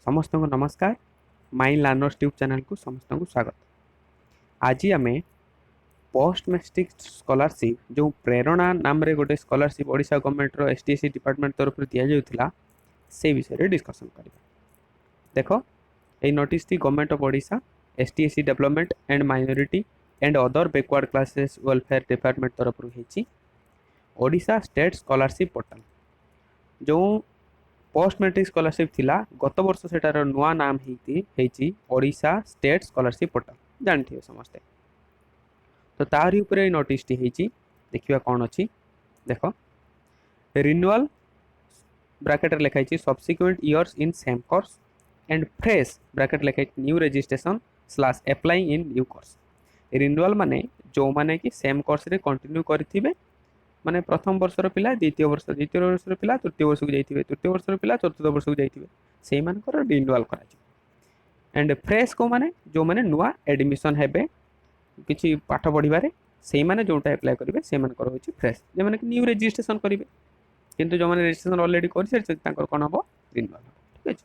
समस्त को नमस्कार। माई लर्नर्स ट्यूब चैनल को समस्त को स्वागत। आज आम पोस्ट मैट्रिक स्कॉलरशिप जो प्रेरणा नाम रे गोटे स्कॉलरशिप ओडिशा गवर्नमेंट रो एसटीएससी डिपार्टमेंट तरफ दिया जाउथिला से विषय रे डिस्कशन करिबा। देखो ए नोटिस टी government of Odisha STSC development and minority and other backward classes welfare department तरफ हेची ओडिशा स्टेट स्कॉलरशिप पोर्टल जो पोस्ट मैट्रिक स्कॉलरशिप थिला गत वर्ष सेटार नुआ नाम हेची ओडिशा स्टेट स्कॉलरशिप पोर्टल जानथियो समस्ते। तो तारी ऊपर नोटिस टी हेची देखिबा कोन अछि। देखो रिन्यूअल ब्रैकेट लिखाई subsequent years in same course and fresh bracket लिखाई new registration slash applying in new course. Renewal माने जो माने कि सेम कोर्स रे कंटिन्यू करथिबे माने प्रथम वर्षर पिला द्वितीय वर्षर पिला तृतीय वर्ष को जाइथिबे तृतीय वर्षर पिला चतुर्थ वर्ष को जाइथिबे सेही मानकर रिन्यूअल करा छै। एंड फ्रेश को माने जो माने नुआ एडमिशन हेबे किछि पाठ पढिबारे सेही माने जोटा अप्लाई करिवे से मानकर होछि फ्रेश जे माने कि न्यू रजिस्ट्रेशन करिवे किंतु जो माने रजिस्ट्रेशन ऑलरेडी कर से तांकर कोन हबो रिन्यूअल। ठीक अछि।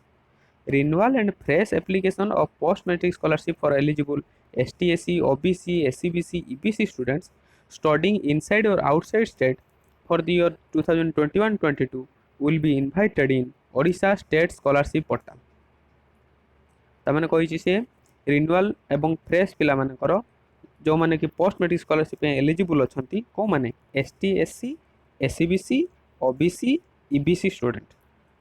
Renewal and fresh application of post matric scholarship for eligible STSC OBC SCBC EBC students studying inside or outside state for the year 2021-22 will be invited in Odisha State Scholarship Portal। तमाने कहिछि से renewal एवं fresh पिला मानकर जो माने कि post matric scholarship eligible अछंती को माने एसटीएससी SCBC OBC EBC student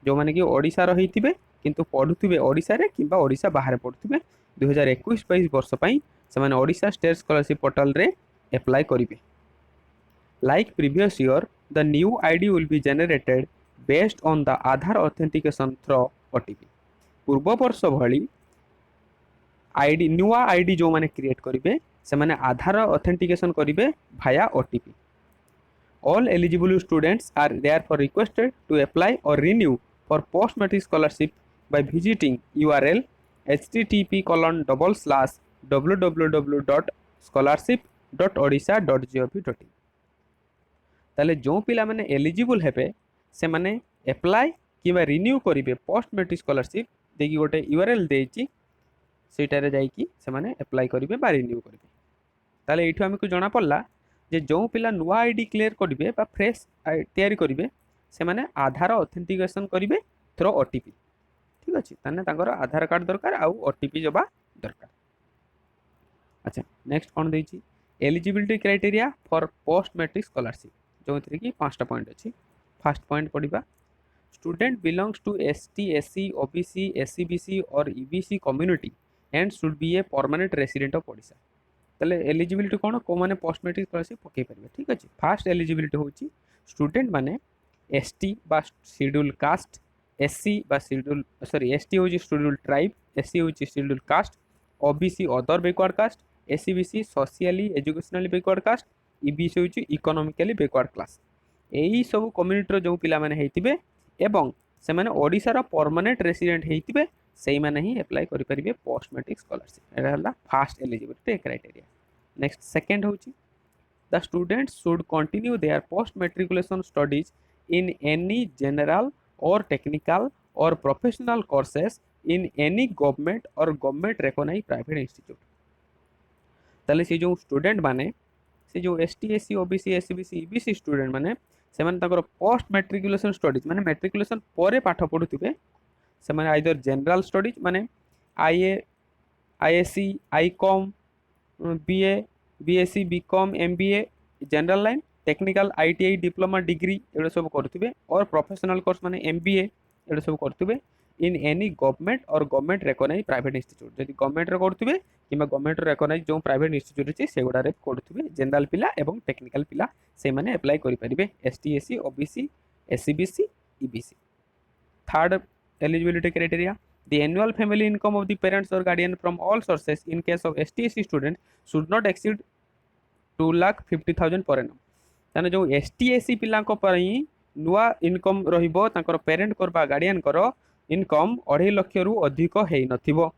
जो माने कि ओडिसा रो हेतिबे किंतु पढुथिबे ओडिसा रे किबा ओडिसा बाहर पढुथिबे 2021-22 वर्ष पई से माने ओडिसा स्टेट स्कॉलरशिप पोर्टल रे apply करिवे। Like previous year, the new ID will be generated based on the Aadhaar authentication through OTP। पूर्व वर्ष भली आईडी नुआ आईडी जो माने क्रिएट करिवे से माने आधार ऑथेंटिकेशन करिवे भाया OTP। All eligible students are therefore requested to apply or renew for post matric scholarship by visiting URL http://www.scholarship.odisha.gov.in। ताले जो पिला माने एलिजिबल हेबे से माने अप्लाई किबा रिन्यू करिवे पोस्ट मैट्रिक स्कॉलरशिप देखि गोटे यूआरएल देछि सेटारे जाई कि से माने अप्लाई करिवे बा रिन्यू करिवे। ताले एठु हमकु जणा पड़ला जे जो पिला नुआ आईडी क्लियर करिवे बा फ्रेश तयारी करिवे से माने आधार ऑथेंटिकेशन करिवे थ्रो ओटीपी। ठीक अछि। ताने तांगर आधार कार्ड दरकार आ ओटीपी जबा दरकार। अच्छा नेक्स्ट कोन देछि eligibility criteria for post matric scholarship जो थी कि 5टा पॉइंट अच्छी। फर्स्ट पॉइंट पढ़ा student belongs to ST SC OBC SCBC और EBC community and should be a permanent resident of Odisha. ताले एलिजिबिलिटी कौन को माने पोस्ट मैट्रिक स्कॉलरशिप पकई पारे। ठीक अच्छे। फास्ट एलिजिबिलिटी होची स्टूडेंट माने एसटी बा शेड्यूल कास्ट एससी बा शेड्यूल सॉरी एसटी होची शेड्यूल ट्राइब एससी होची schedule caste OBC other backward caste SCBC socially educationally backward caste EBC होची इकोनॉमिकली बैकवर्ड क्लास एई सब कम्युनिटी जो पिला माने हेतिबे एवं से माने ओडिसा रो परमानेंट रेसिडेंट हेतिबे सेही माने ही अप्लाई करि परिबे पोस्ट मैट्रिक स्कॉलरशिप। एटा हला first eligibility criteria. Next second होची the students should continue their post matriculation studies in any general or technical or professional courses in any government or government recognised private institute. ताले से जो student माने से जो ST SC OBC SCBC EBC student माने से माने ताकर पोस्ट मैट्रिकुलेशन स्टडीज माने मैट्रिकुलेशन परे पाठ पढुथिबे से माने आइदर जनरल स्टडीज माने IA ISc ICom BA BSc BCom MBA general line technical ITI diploma degree एडा सब करथिबे और प्रोफेशनल कोर्स माने एमबीए एडा सब करथिबे इन any government or government recognised private institute. जदि गवर्नमेंट रे करथिबे किबा गवर्नमेंट रिकॉग्नाइज्ड जो प्राइवेट इंस्टीट्यूट अछि सेगुडा रे करथिबे जनरल पिला एवं टेक्निकल पिला से माने अप्लाई करि परिबे STSC OBC SCBC EBC. Third eligibility criteria the annual family income of the parents or guardian from all sources in case of STSC student should not exceed 2,50,000 per annum। ताने जो STSC पिला को पई नुआ income रहिबो तांकर parent करबा guardian करो इनकम 2.5 लाख रु अधिक हेई नथिबो।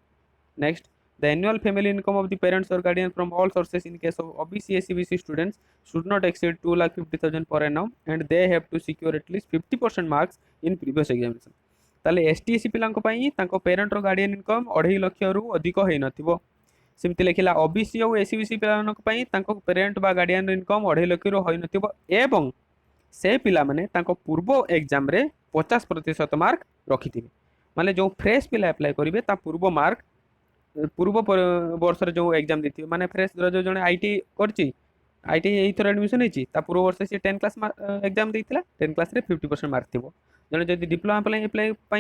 Next the annual family income of the parents or guardian from all sources in case of OBC SCBC students should not exceed 2,50,000 per annum and they have to secure at least 50% marks in previous examination। ताले एसटीएससी पिलांको पई तांको parent रो guardian income 2.5 lakh रु अधिक हेई नथिबो। सेमती लिखिला OBC और SCBC पिलांको पई तांको पेरेंट बा गार्डियन इनकम 2.5 लाख रु हेई नथिबो एवं से पिला माने तांको पूर्व एग्जाम रे 50% मार्क रखिथिबे। माने जो फ्रेश पिला अप्लाई करिवे ता पूर्व मार्क पूर्व वर्ष रे जो एग्जाम देथिबे माने फ्रेश जो जने आईटी करची आईटी एथर एडमिशन होईची ता पूर्व वर्ष से 10 क्लास एग्जाम देथिला 10 क्लास रे 50% मार्क थिबो। जने जदि डिप्लोमा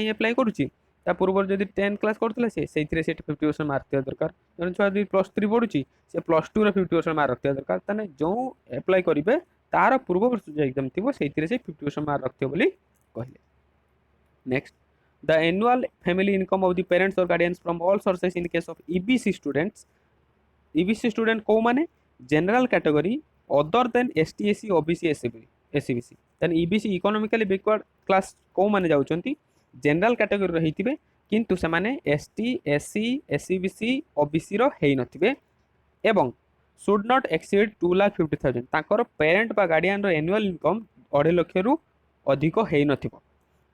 अप्लाई करूची ता पूर्व जदि 10 क्लास करथिला से सेइथिरे से 50% मार्क थिया दरकार। जने छुआ जदि +3 पढुची से +2 रे 50% मार्क रखथिया दरकार। तने जो अप्लाई करिवे तार पूर्व वर्ष जो एग्जाम थिबो सेइथिरे से 50% मार्क रखथियो बोली कहले। Next, the annual family income of the parents or guardians from all sources in case of EBC students, EBC student को माने general category other than STSC OBC SCBC then EBC economically backward class को माने जाउचंती general category रहिथिबे किंतु से माने ST SC SCBC OBC रो हेई नथिबे एवं should not exceed 2,50,000 Takar parent बा guardian रो annual income 2.5 lakh रु अधिक हेई नथिबो।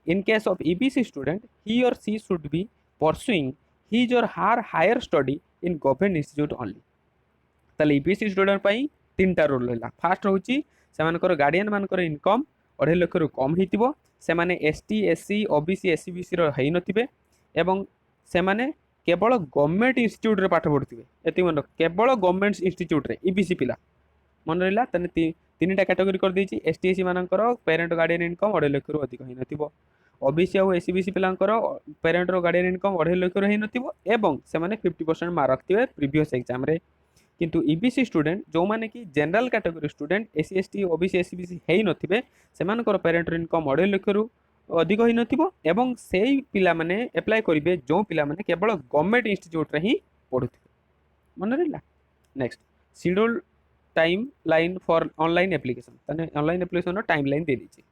In case of EBC student, he or she should be pursuing his or her higher study in government institute only. ताले EBC student पाई तीनटा rule रहला। Fast होची सेमानकर guardian मानकर income 2.5 lakh रु कम हेतिबो, सेमाने ST SC OBC SCBC रो हेई नथिबे एवं सेमाने केवल गवर्नमेंट इंस्टीट्यूट रे पाठ पढुथिबे। एति मन केवल गवर्नमेंट इंस्टीट्यूट रे EBC पिला मन रहला तने तीनटा कैटेगरी कर देछि। STSC मानकर पेरेंट गार्डियन इनकम 2.5 लाख रु अधिक हेई नथिबो, ओबीसी और एससीबीसी पिलांकर पेरेंट रो गार्डियन इनकम 2.5 लाख रु हेई नथिबो एवं से माने 50% मार्क रखथिबे प्रीवियस एग्जाम रे। किंतु ईबीसी स्टूडेंट जो माने कि general category student SC ST OBC SCBC हेई नथिबे सेमानकर पेरेंट इनकम 2.5 लाख रु अधिक हेई नथिबो एवं सेही पिला माने अप्लाई करिवे जो पिला माने केवल गवर्नमेंट इंस्टीट्यूट रे ही पढुथिबे। मन रहला। Next, schedule time line for online application तने ऑनलाइन एप्लीकेशन रो टाइम लाइन दे दीची।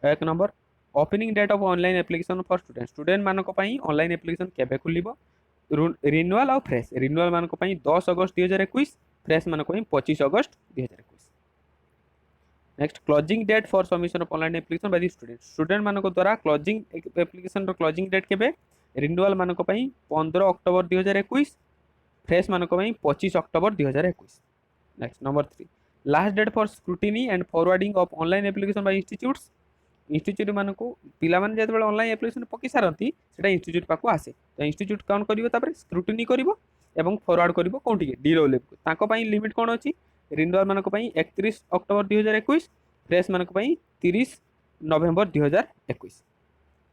एक number, opening date of online application for student student मानक पई ऑनलाइन एप्लीकेशन केबे खुलिबो। रिन्यूअल और फ्रेश रिन्यूअल मानक पई 10 अगस्त 2021 फ्रेश मानक पई 25 अगस्त 2021। Next, closing date for submission of online application by the student student मानक द्वारा क्लोजिंग एप्लीकेशन रो क्लोजिंग डेट केबे। रिन्यूअल मानक पई 15 अक्टोबर 2021 फ्रेश मानक पई 25 October 2021। Next, number 3, last date for scrutiny and forwarding of online application by institutes institute मानक पिला माने जेते ऑनलाइन एप्लीकेशन पकी सारंती सेटा इंस्टीट्यूट पाको आसे तो इंस्टीट्यूट काउंट करिवो तापर स्क्रूटिनी करिवो एवं फॉरवर्ड करिवो कोंटी डीलो लेवल ताको पई लिमिट कोन अछि। रिन्यूअल मानक पई 31 अक्टोबर 2021 फ्रेश मानक पई 30 नवंबर 2021।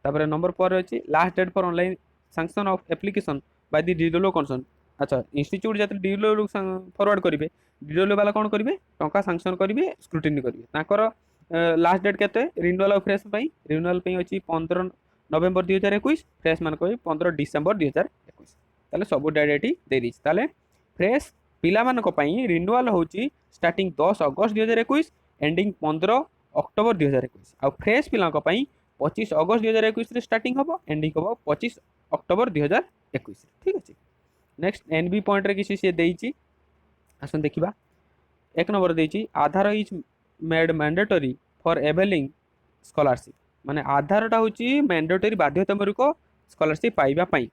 तापर नंबर 4 अछि last date for online sanction of application by the DLO concern. अच्छा, इंस्टीट्यूट जेते डीलो फॉरवर्ड करिवे डीलो वाला कोन करिवे टंका सैंक्शन करिवे स्क्रूटिनी करिवे ताकर लास्ट डेट केते रिन्यूअल और फ्रेश पई रिन्यूअल पई अछि 15 नवंबर 2021 फ्रेश मानक पई 15 डिसेंबर 2021। ताले सब डेट दे दिस ताले फ्रेश पिला मानक पई रिन्यूअल होची स्टार्टिंग 10 अगस्त 2021 एंडिंग 15 अक्टोबर 2021 आ फ्रेश पिला पई 25 अगस्त 2021 रे स्टार्टिंग हबो एंडिंग हबो 25 अक्टोबर 2021। ठीक अछि। नेक्स्ट, एनबी पॉइंट रे किसी से देइची आसन देखिबा। एक नंबर देइची Aadhaar is made mandatory for availing scholarship माने आधारटा होची मैंडेटरी बाध्यतामूलक स्कॉलरशिप पाइबा पई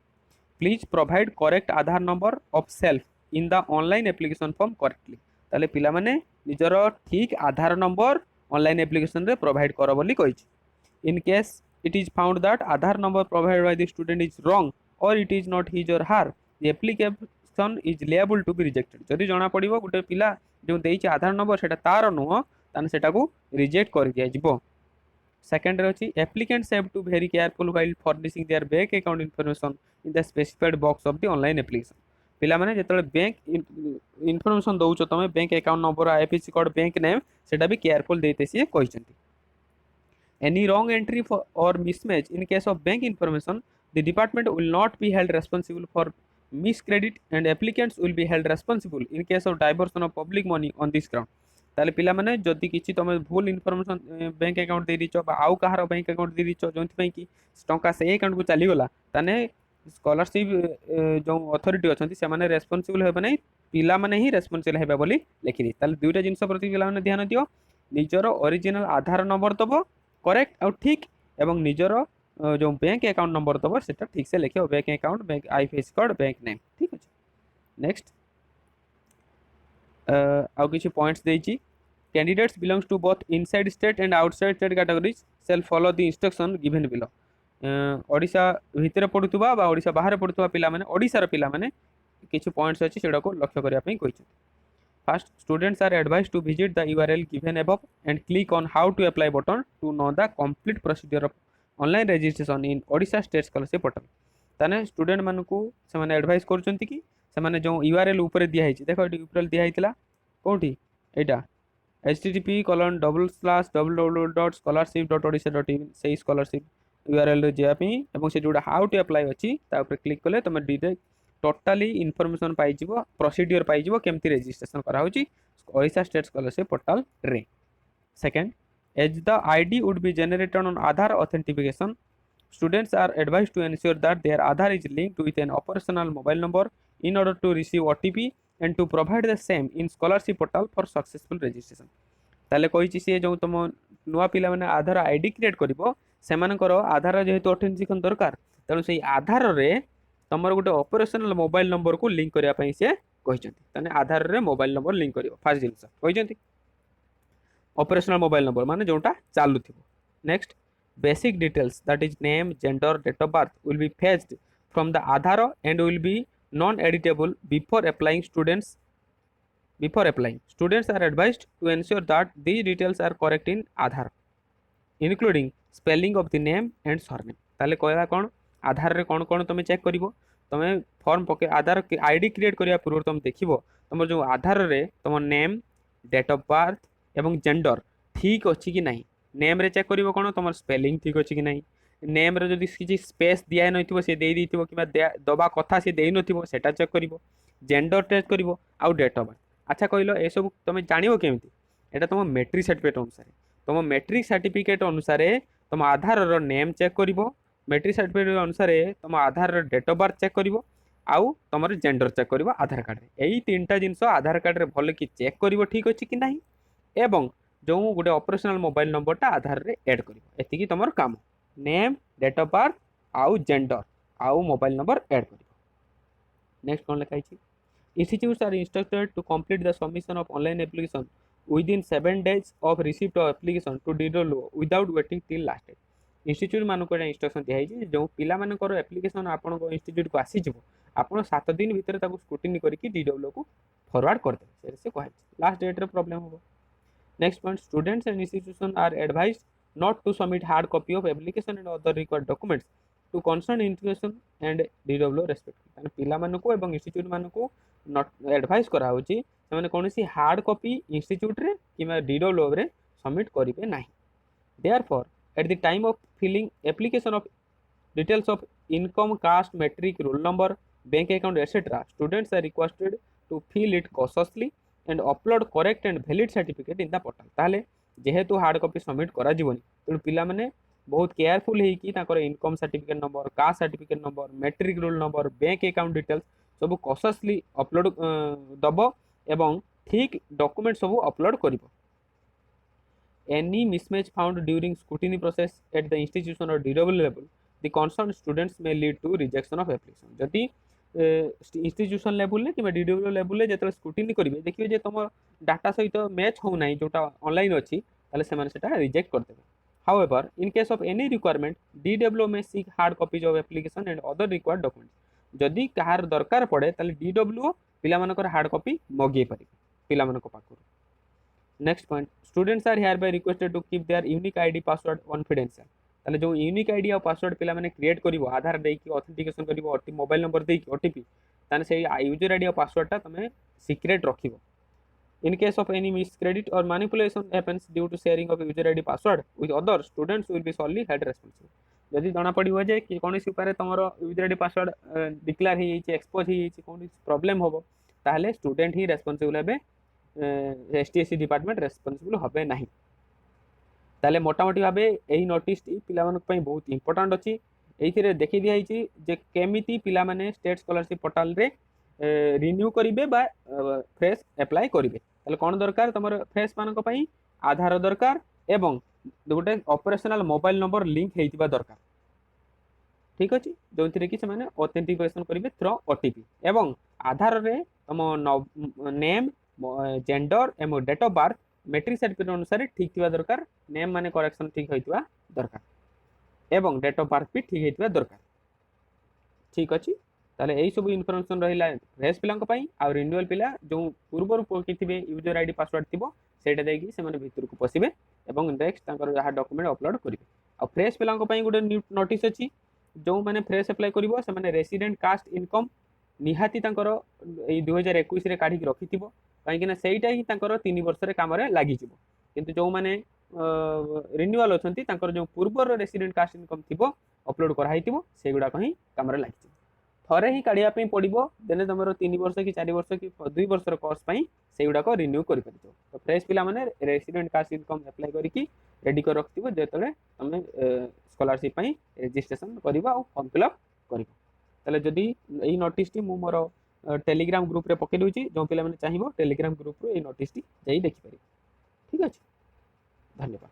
please provide correct Aadhaar number of self in the online application form correctly. ताले पिला माने निजर ठीक आधार नंबर ऑनलाइन एप्लीकेशन रे प्रोवाइड करो बोली कहिछि। In case it is found that Aadhaar number provided by the student is wrong or it is not his or her the application is liable to be rejected. जदि जणा पड़िबो गुटे पिला जो देइछि आधार number सेटा तार नुह ताने सेटा को रिजेक्ट कर दिया जिवो। सेकंड रे अछि applicants have to very careful while furnishing their bank account information in the specified box of the online application. पिला माने जेतले बैंक इन्फॉर्मेशन दउछो तमे bank account number IFSC code bank name सेटा भी केयरफुल देते से कहिसंती। Any wrong entry or mismatch in case of bank information the department will not be held responsible for miscredit and applicants will be held responsible in case of diversion of public money on this ground। ताले पिला माने जदि किछि तमे भूल information bank account दे दिचो बा आउ कहार bank account दे दिचो जोंथि पई कि टंका से अकाउंट को चली गला ताने स्कॉलरशिप जो अथॉरिटी अछंती से माने रेस्पॉन्सिबल हेबे नै पिला माने ही रेस्पॉन्सिबल हेबे बोली लिखि दी। ताले दुईटा जिंस प्रति पिला माने ध्यान दियो निजरो ओरिजिनल आधार नंबर दबो करेक्ट और ठीक एवं निजरो जो बैंक अकाउंट नंबर दब से ठीक से लिख bank account bank IFSC code bank name ठीक अच्छे। नेक्स्ट आउ किसी पॉइंट्स देइछि candidates belongs to both inside state and outside state categories shall follow the instruction given below. Odisha भितर पढ़ुवा ओडिशा बाहर पढ़ुवा पिला माने ओडिशार पिला माने किछि पॉइंट्स अछि सेडा को लक्ष्य करिया पई कहिछि। First students are advised to visit the URL given above and click on how to apply button to know the complete procedure of online registration in Odisha state scholarship portal. ताने स्टूडेंट मानकू से माने एडवाइस करछंती कि से माने जो URL ऊपर दिया है देखो ये यूआरएल दिया है कौटी एटा http://www.scholarship.odisha.in से स्कॉलरशिप यूआरएल रे जापी एवं से जोड़ा हाउ टू अप्लाई अछि ता ऊपर क्लिक कले तुम डायरेक्ट टोटाली इनफॉरमेशन पाई जिवो प्रोसीजर पाई जिवो केमती रजिस्ट्रेशन करा होची ओडिशा स्टेट स्कॉलरशिप पोर्टल रे। Second as the ID would be generated on Aadhaar authentication students are advised to ensure that their Aadhaar is linked with an operational mobile number in order to receive OTP and to provide the same in scholarship portal for successful registration। ताले कहिछि से जो तुम नुआ पिला माने आधार ID create करिवो सेमानकर आधार जेहेतु authentication दरकार तेणु से आधार रे तमर गोटे ऑपरेशनल मोबाइल नंबर को लिंक करिया पई से कहिसंती ताने आधार रे मोबाइल नंबर लिंक करिवो फर्स्ट जिंस कहिसंती ऑपरेशनल मोबाइल नंबर माने जोटा चालू थिबो। Next basic details that is name gender date of birth will be fetched from the Aadhaar and will be non editable before applying students are advised to ensure that these details are correct in Aadhaar including spelling of the name and surname। ताले कहला कोन आधार रे कोन कोन तुम check करिवो तुम form पके आधार ID create करिया पूर्व तुम देखिवो तुम जो आधार रे तुम नेम डेट ऑफ बर्थ एवं जेंडर ठीक अछि कि नहीं नेम रे चेक करिवो कोन तुम स्पेलिंग ठीक अछि कि नहीं नेम रे जदि किछि स्पेस दिया नथिबो से देई दिथिबो किबा दबा कथा से देई नथिबो सेटा चेक करिवो जेंडर चेक करिवो आउ डेट ऑफ बर्थ। अच्छा कहलो ए सब तुम जानिवो केमिति एटा तुम मैट्रिक सर्टिफिकेट अनुसार तुम मैट्रिक सर्टिफिकेट अनुसार तुम आधार रो नेम चेक करिवो मैट्रिक सर्टिफिकेट अनुसार तुम आधार रो डेट ऑफ बर्थ चेक करिवो आउ तुम जेंडर चेक करिवो आधार कार्ड रे एई तीनटा जिंस आधार कार्ड रे भले कि चेक करिवो ठीक अछि कि नहीं एवं जो गोटे ऑपरेशनल मोबाइल नंबरटा आधार रे ऐड करिवो एतिकी तमर काम नेम डेट ऑफ बर्थ आउ जेंडर आउ मोबाइल नंबर ऐड करिवो। नेक्स्ट कोन लिखा छि institutes are instructed to complete the submission of online application within 7 days of receipt of application to DWO without waiting till last date। Institute मानक instruction दिया है जो पिला मानकर एप्लिकेशन आपण इंस्टीट्यूट को आसी जिवो आपण 7 दिन भितर ताको स्क्रूटिनी करके DWO को फॉरवर्ड कर दे से कहै लास्ट डेट रे प्रॉब्लम हो। Next point, students and institutions are advised not to submit hard copy of application and other required documents to concerned institution and DWO respectively। ताने पिला मानको एवं इंस्टीट्यूट मानको नॉट एडवाइस करा होची सेमाने कोनोसी हार्ड कॉपी इंस्टीट्यूट रे किबा DWO रे सबमिट करिवे नाही। Therefore, at the time of filling application of details of income, caste, metric, roll number, bank account, etc., students are requested to fill it cautiously and upload correct and valid certificate in the portal। ताले जेहेतु hard copy submit करा जीवनी तेणु पिला माने बहुत careful है कि ताकर income certificate number caste certificate number matric roll number bank account details सब कॉशियसली अपलोड दबो एवं ठीक डॉक्यूमेंट सब अपलोड करिवो। Any mismatch found during scrutiny process at the institution or DWO level the concerned students may lead to rejection of application। जदि institution level ले कि DWO level ले जेतले स्क्रूटिनी करिवे देखिबे जे तुम डाटा सहित मैच हो नाही जोटा ऑनलाइन अछि ताले से माने सेटा रिजेक्ट कर देबे। However, in case of any requirement DWO may seek hard copies of application and other required documents। जदि कहार दरकार पड़े ताले DWO पिला मानकर हार्ड कॉपी मगे पारि पिला मानको पाखुर। Next point, students are hereby requested to keep their unique ID password confidential. ताले जो यूनिक आईडी और पासवर्ड पिला माने क्रिएट करिवो आधार दे कि ऑथेंटिकेशन करिवो ओटी मोबाइल नंबर दे कि ओटीपी ताने से यूजर आईडी और पासवर्ड ता तमे secret रखिवो। In case of any miscredit or manipulation happens due to sharing of user ID password with others, students will be solely held responsible। जदि जाना पड़िबो जे कि कोनोसी उपारे तमरो यूजर आईडी पासवर्ड डिक्लेयर हे छि expose हे छि कोनोसी प्रॉब्लम होबो ताहले स्टूडेंट ही responsible हेबे एसटीएससी डिपार्टमेंट रेस्पोंसिबल होबे नाही। ताले मोटामोटी भाबे एही नोटिस टी पिला मानक पई बहुत इंपोर्टेंट अछि। एइथिरे देखि दिया छि जे केमिति पिला माने स्टेट स्कॉलरशिप पोर्टल रे रिन्यू करिवे बा फ्रेश अप्लाई करिवे ताले कोन दरकार तमर फ्रेश मानक पई आधार दरकार एवं गोटे ऑपरेशनल मोबाइल नंबर लिंक हेइतिबा दरकार ठीक अच्छे जो थी कि ऑथेंटिकेशन करेंगे थ्रो ओटीपी एवं आधार रे तुम नेम जेंडर एवं date of birth matric certificate अनुसार ठीक थिबा दरकार नेम माने करेक्शन ठीक होइतबा दरकार एवं डेट ऑफ बर्थ भी ठीक होइतबा दरकार ठीक अच्छे ताले यही सब इनफॉरमेशन रहिला फ्रेश पिलांक पई आ रिन्यूअल पिला जो पूर्व पकिथिबे यूजर आईडी पासवर्ड थिबो सेटा देकी से माने भितर को पसिबे एवं नेक्स्ट तांकर जहा डॉक्यूमेंट अपलोड करिवे आ फ्रेश पिलांक पई गुटे नोटिस अछि जो माने फ्रेश अप्लाई करिवो से माने रेसिडेंट कास्ट इनकम निहाती तांकर ए 2021 रे काढी रखिथिबो काहे कि ना सेइटा ही तांकर 3 वर्ष रे काम रे लागि जिवो किंतु जो माने रिन्यूअल अछंती तांकर जो पूर्व रेसिडेंट कास्ट इनकम थिबो अपलोड कराइथिबो सेगुडा कहीं काम रे लागि थरे ही काढ़िया पड़ो देने तुम 3 वर्ष कि 4 वर्ष कि 2 वर्ष कोर्स से रिन्यू कर तो फ्रेश पिला माने रेसिडेंट कास्ट इनकम अप्लाई करके रेडी कर रखिथो जो तुम स्कॉलरशिप रजिस्ट्रेशन कर फॉर्म फिलअप कर जदि यही नोटिस टी मोर टेलीग्राम ग्रुप रे पकई दूसरी जो पे चाहिए टेलीग्राम ग्रुप रू ये नोटिस टी देखिपारे ठीक अच्छे धन्यवाद।